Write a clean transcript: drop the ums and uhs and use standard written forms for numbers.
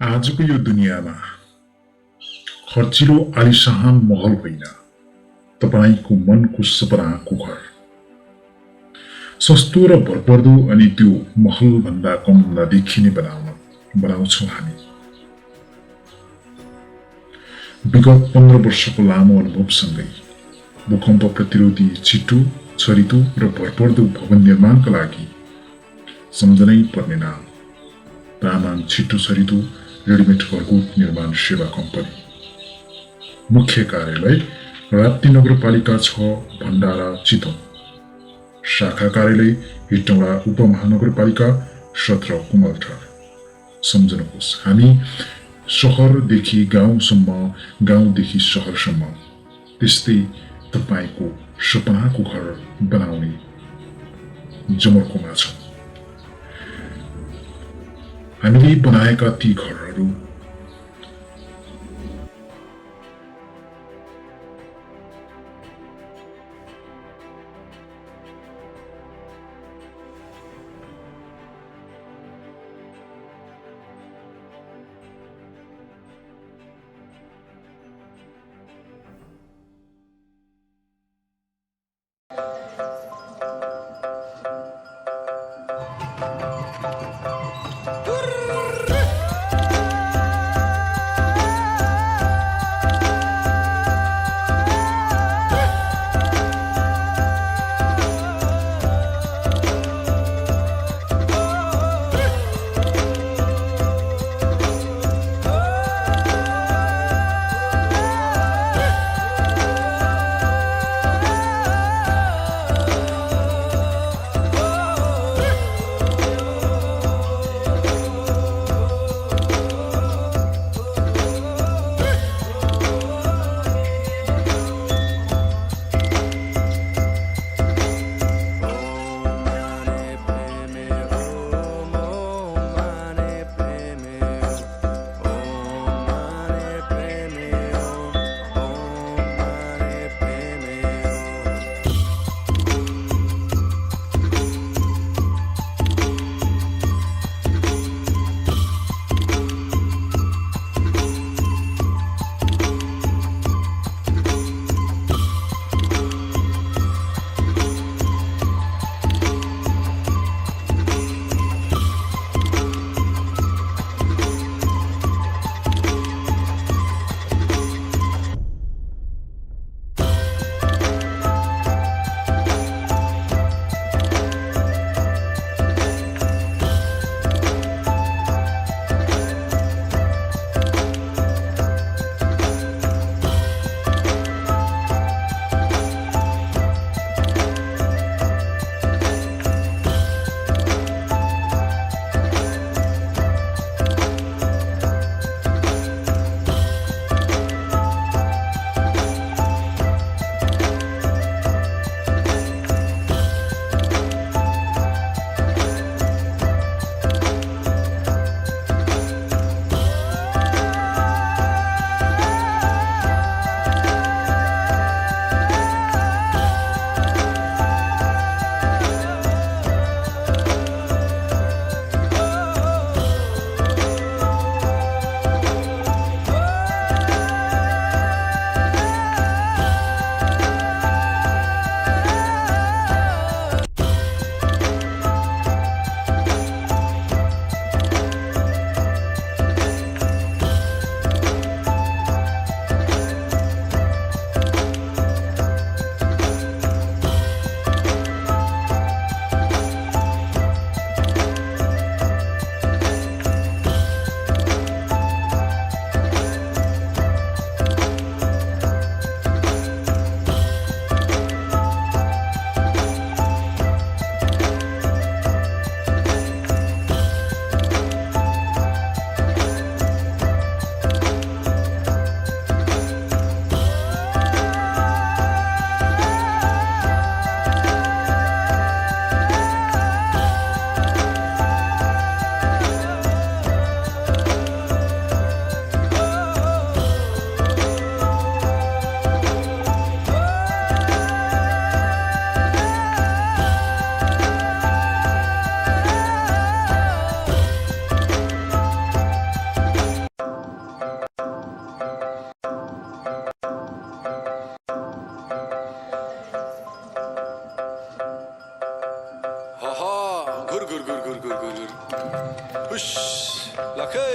आजको यो दुनियाँमा खर्चिलो आलिशान महल होइन, तपाईँको मनको सपनाको घर। सस्तो र भरपर्दो अनि त्यो महलभन्दा कम नदेखिने बनाउँछौँ हामी। विगत 15 वर्षको लामो अनुभवसँगै भूकम्प प्रतिरोधी छिटो, छरितो र भरपर्दो भवन निर्माणका लागि सम्झनै पर्ने नाम तामाङ छिटो छरितो रेडिमेड घरको निर्माण सेवा कम्पनी। मुख्य कार्यालय राप्ती नगरपालिका 6 भण्डारा चितवन। शाखा कार्यालय हेटौँडा उपमहानगरपालिका 17 कुमलटार। सम्झनुहोस्, हामी शहरदेखि गाउँसम्म, गाउँदेखि शहरसम्म, त्यस्तै तपाईको सपनाको घर बनाउने जमर्कोमा छौँ। हामीले बनाएका ती घरहरू गुरुर हुश लखै